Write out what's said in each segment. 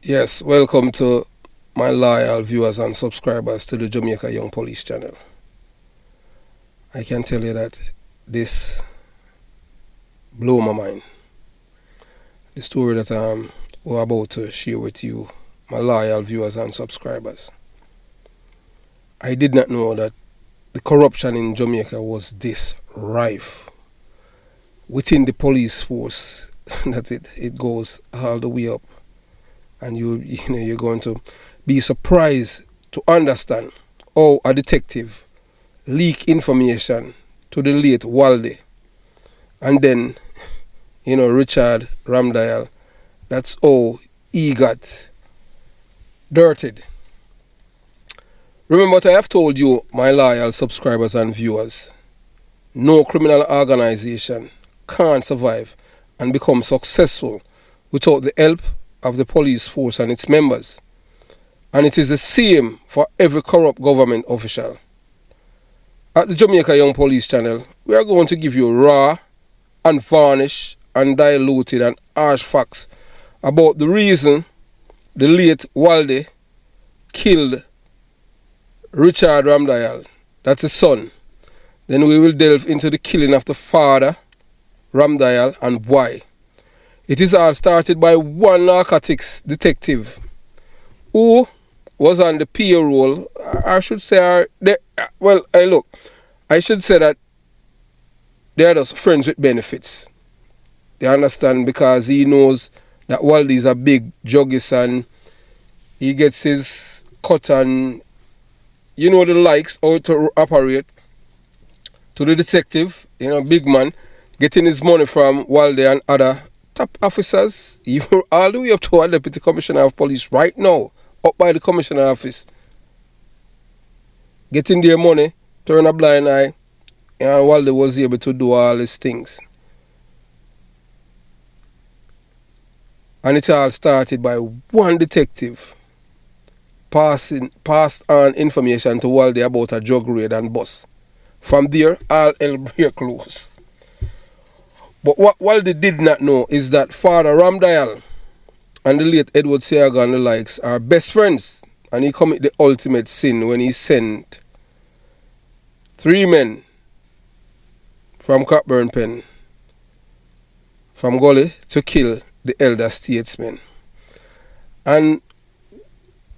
Yes, welcome to my loyal viewers and subscribers to the Jamaica Young Police channel. I can tell you that this blew my mind. The story that we're about to share with you, my loyal viewers and subscribers. I did not know that the corruption in Jamaica was this rife within the police force that it goes all the way up. And you're going to be surprised to understand how a detective leak information to the late Waldie, and then Richard Ramdial. That's how he got dirted. Remember what I have told you, my loyal subscribers and viewers, no criminal organization can't survive and become successful without the help of the police force and its members. And it is the same for every corrupt government official. At the Jamaica Young Police channel, we are going to give you raw, unvarnished, undiluted and harsh facts about the reason the late Waldie killed Richard Ramdial, that's his son. Then we will delve into the killing of the father, Ramdial, and why. It is all started by one narcotics detective who was on the payroll. I should say, I should say that they are just friends with benefits. They understand, because he knows that Waldie is a big juggist and he gets his cut and the likes how to operate. To the detective, big man, getting his money from Waldie and other top officers, even all the way up to our deputy commissioner of police right now, up by the commissioner office, getting their money, turn a blind eye, and Waldie was able to do all these things. And it all started by one detective passed on information to Waldie about a drug raid and bust. From there, all hell break loose. But what Waldie did not know is that Father Ramdial and the late Edward Seaga and the likes are best friends, and he committed the ultimate sin when he sent 3 men from Cockburn Pen, from Gully, to kill the elder statesman. And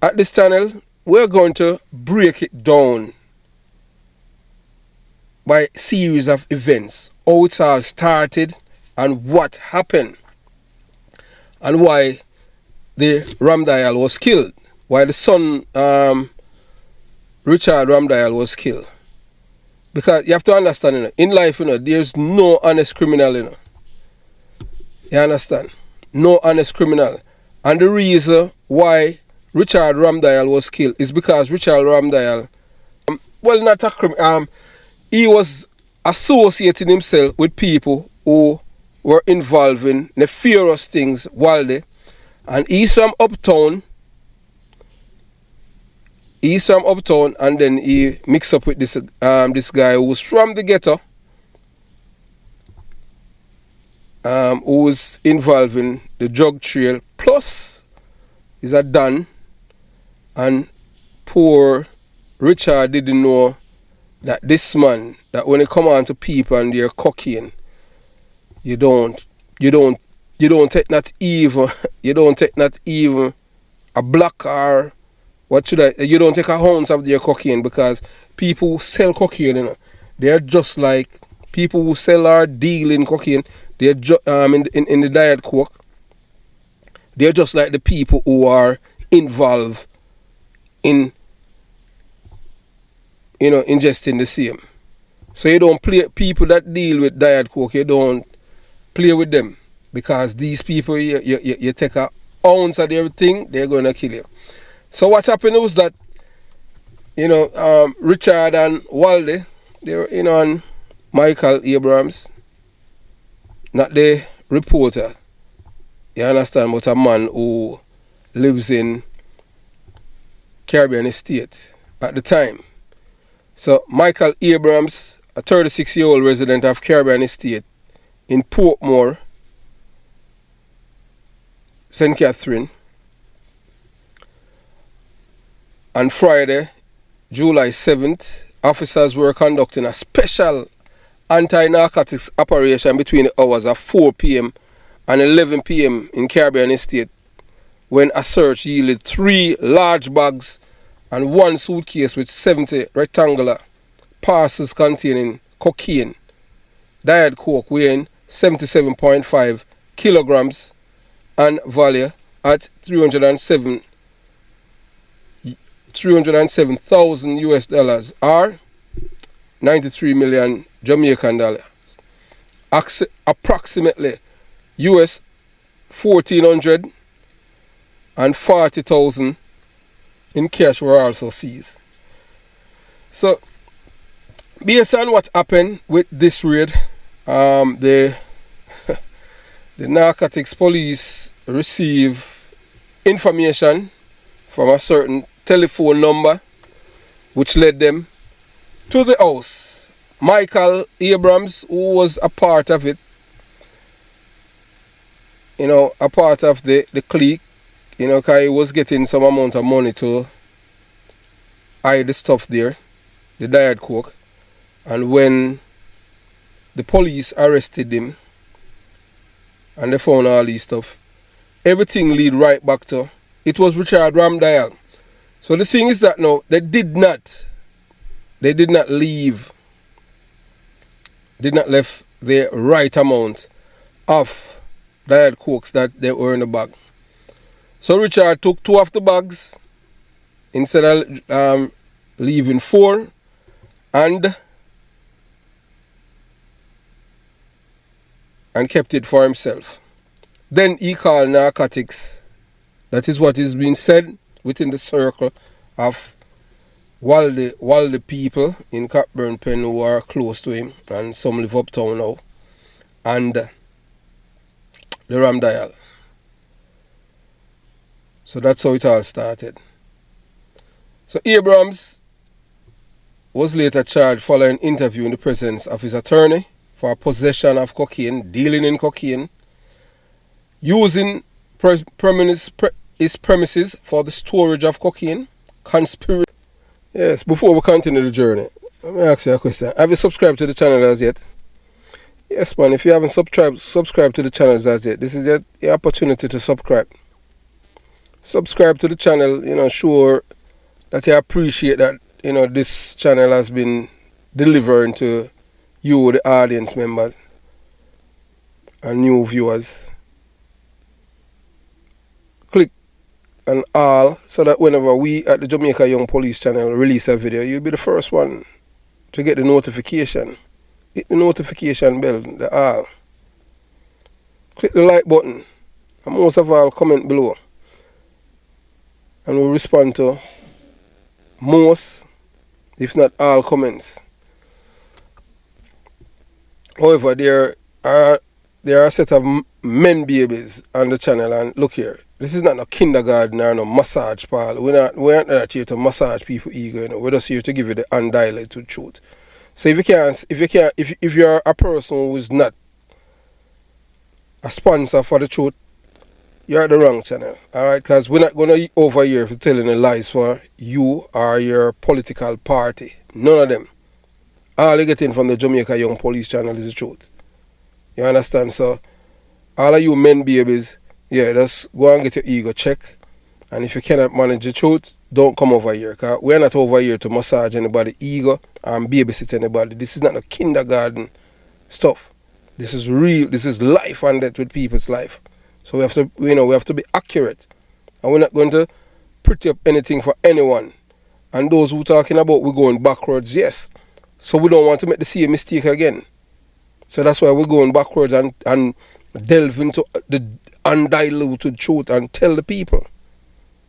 at this channel, we're going to break it down by series of events, how it all started and what happened, and why the Ramdial was killed, why the son Richard Ramdial was killed. Because you have to understand, in life, there's no honest criminal, You understand? No honest criminal. And the reason why Richard Ramdial was killed is because Richard Ramdial, not a criminal, he was associating himself with people who were involved in nefarious things, Waldie. And he's from uptown, and then he mixed up with this guy who was from the ghetto, who was involved in the drug trail, plus he's a Don. And poor Richard didn't know that this man, that when it come on to people and they're cocaine, you don't take not even a block, or you don't take a ounce of their cocaine, because people who sell cocaine, they're just like people who sell or deal in cocaine. They're in the diet coke. They're just like the people who are involved in ingesting the same. So you don't play people that deal with diet coke. You don't play with them, because these people, you take a ounce of everything, they're gonna kill you. So what happened was that Richard and Waldie, they were on Michael Abrams, not the reporter, you understand, but a man who lives in Caribbean Estate at the time. So Michael Abrams, a 36-year-old resident of Caribbean Estate in Portmore, St. Catherine, On Friday, July 7th, officers were conducting a special anti-narcotics operation between the hours of 4 p.m. and 11 p.m. in Caribbean Estate, when a search yielded 3 large bags and 1 suitcase with 70 rectangular parcels containing cocaine, diet coke weighing 77.5 kilograms and value at 307,000 US dollars or 93 million Jamaican dollars. Approximately US 1,440,000 in cash were also seized. So, based on what happened with this raid, the narcotics police receive information from a certain telephone number which led them to the house. Michael Abrams, who was a part of it, a part of the clique, because he was getting some amount of money to hide the stuff there, the diet coke. And when the police arrested him and they found all these stuff, everything lead right back to, it was Richard Ramdial. So the thing is that now, they did not left the right amount of diet cokes that they were in the bag. So Richard took 2 of the bags instead of leaving 4, and kept it for himself. Then he called narcotics. That is what is being said within the circle of Waldie people in Cockburn Pen who are close to him, and some live uptown now, and the Ramdial. So that's how it all started. So Abrams was later charged following interview in the presence of his attorney for possession of cocaine, dealing in cocaine, using his premises for the storage of cocaine, conspiracy. Yes, before we continue the journey, let me ask you a question. Have you subscribed to the channel as yet? Yes, man. If you haven't subscribed to the channel as yet, this is your opportunity to subscribe. Subscribe to the channel, sure that you appreciate that, this channel has been delivering to you, the audience members and new viewers. Click on all so that whenever we at the Jamaica Young Police channel release a video, you'll be the first one to get the notification. Hit the notification bell, the all. Click the like button, and most of all, comment below. And we'll respond to most, if not all, comments. However, there are a set of men babies on the channel, and look here, this is not no kindergarten or no massage parlor. We're not here to massage people's ego. We're just here to give you the undiluted truth. So if you're a person who is not a sponsor for the truth, you're at the wrong channel. Alright, because we're not gonna over here for telling the lies for you or your political party. None of them. All you're getting from the Jamaica Young Police channel is the truth. You understand? So, all of you men babies, just go and get your ego checked. And if you cannot manage the truth, don't come over here. Because we're not over here to massage anybody's ego and babysit anybody. This is not a kindergarten stuff. This is real. This is life and death with people's life. So we have to be accurate. And we're not going to pretty up anything for anyone. And those who are talking about we're going backwards, yes. So we don't want to make the same mistake again. So that's why we're going backwards and delve into the undiluted truth and tell the people.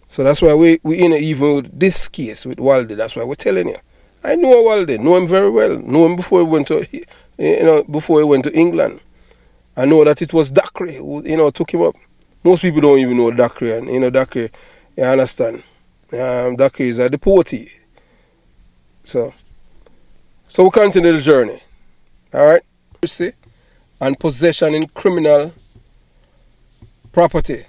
So that's why we in even with this case with Waldie. That's why we're telling you. I know Waldie, know him very well. Know him before he went to England. I know that it was Dakri who took him up. Most people don't even know Dakri, and Dakri, you understand. Dakri is a deportee. So we continue the journey. Alright? And possession in criminal property.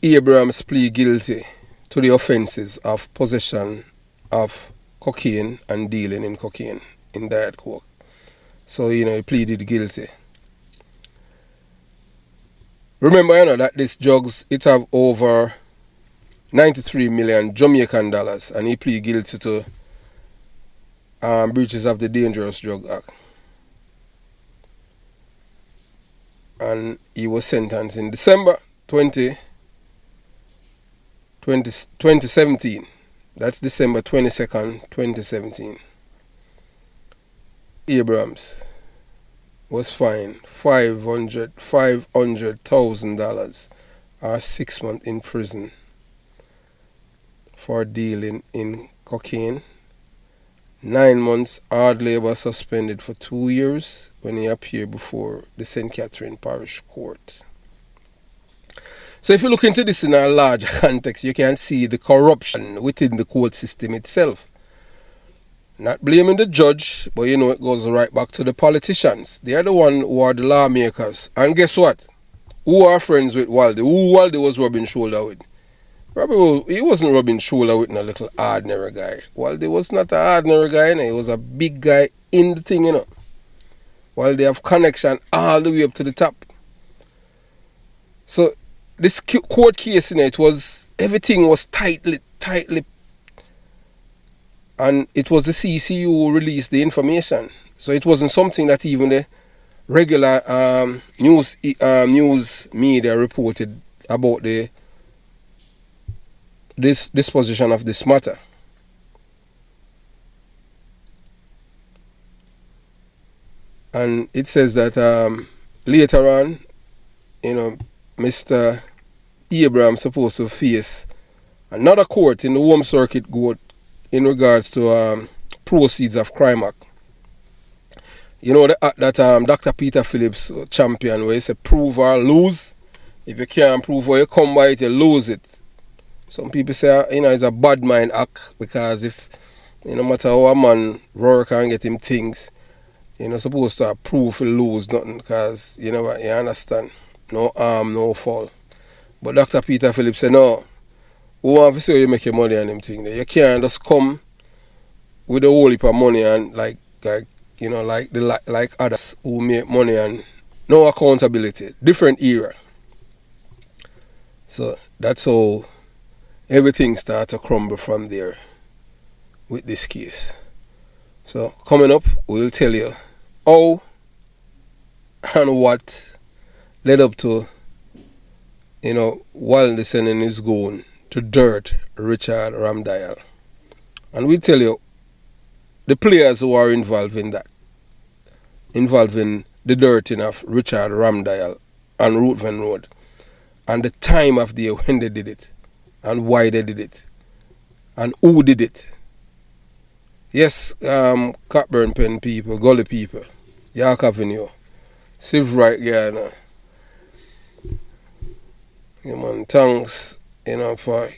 Abrams plead guilty to the offences of possession of cocaine and dealing in cocaine, in diet coke. So, he pleaded guilty. Remember, that these drugs, it have over 93 million Jamaican dollars, and he pleaded guilty to breaches of the Dangerous Drug Act. And he was sentenced in December 2017. That's December 22nd, 2017. Abrams was fined $500,000 or 6 months in prison for dealing in cocaine. 9 months hard labor suspended for 2 years when he appeared before the St. Catherine Parish Court. So if you look into this in a larger context, you can see the corruption within the court system itself. Not blaming the judge, but it goes right back to the politicians. They are the one who are the lawmakers. And guess what? Who are friends with Waldie? Who Waldie was rubbing shoulder with? He wasn't rubbing shoulder with a little ordinary guy. Waldie was not an ordinary guy, he was a big guy in the thing, While they have connection all the way up to the top. So this court case, everything was tightly, and it was the CCU who released the information. So it wasn't something that even the regular news media reported about this disposition of this matter. And it says that later on, Mr. Abrams supposed to face another court in the Home Circuit Court in regards to proceeds of crime act. The act that Dr. Peter Phillips championed, where he said prove or lose. If you can't prove or you come by it, you lose it. Some people say, it's a bad mind act, because if, no matter how a man work and get him things, you're not supposed to prove to lose nothing, because, you understand, no harm, no fall. But Dr. Peter Phillips said, no, who want to see how you make your money on them thing there? You can't just come with a whole heap of money and like others who make money and no accountability. Different era. So that's how everything starts to crumble from there with this case. So coming up, we'll tell you how and what led up to Waldie sending his gun to dirt Richard Ramdial. And we'll tell you the players who are involved in that, involving the dirting of Richard Ramdial on Ruthven Road, and the time of the year when they did it, and why they did it, and who did it. Yes, Cockburn Pen people, Gully people, York Avenue, Civ Right Gardener. Thanks, for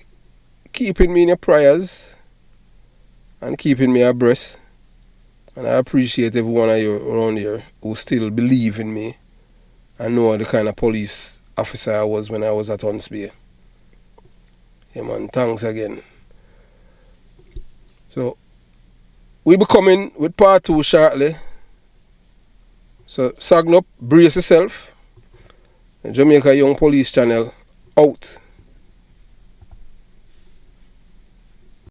keeping me in your prayers and keeping me abreast. And I appreciate every one of you around here who still believe in me and know the kind of police officer I was when I was at Huntsby. Thanks again. So, we'll be coming with part 2 shortly. So, saddle up, brace yourself. Jamaica Young Police Channel out.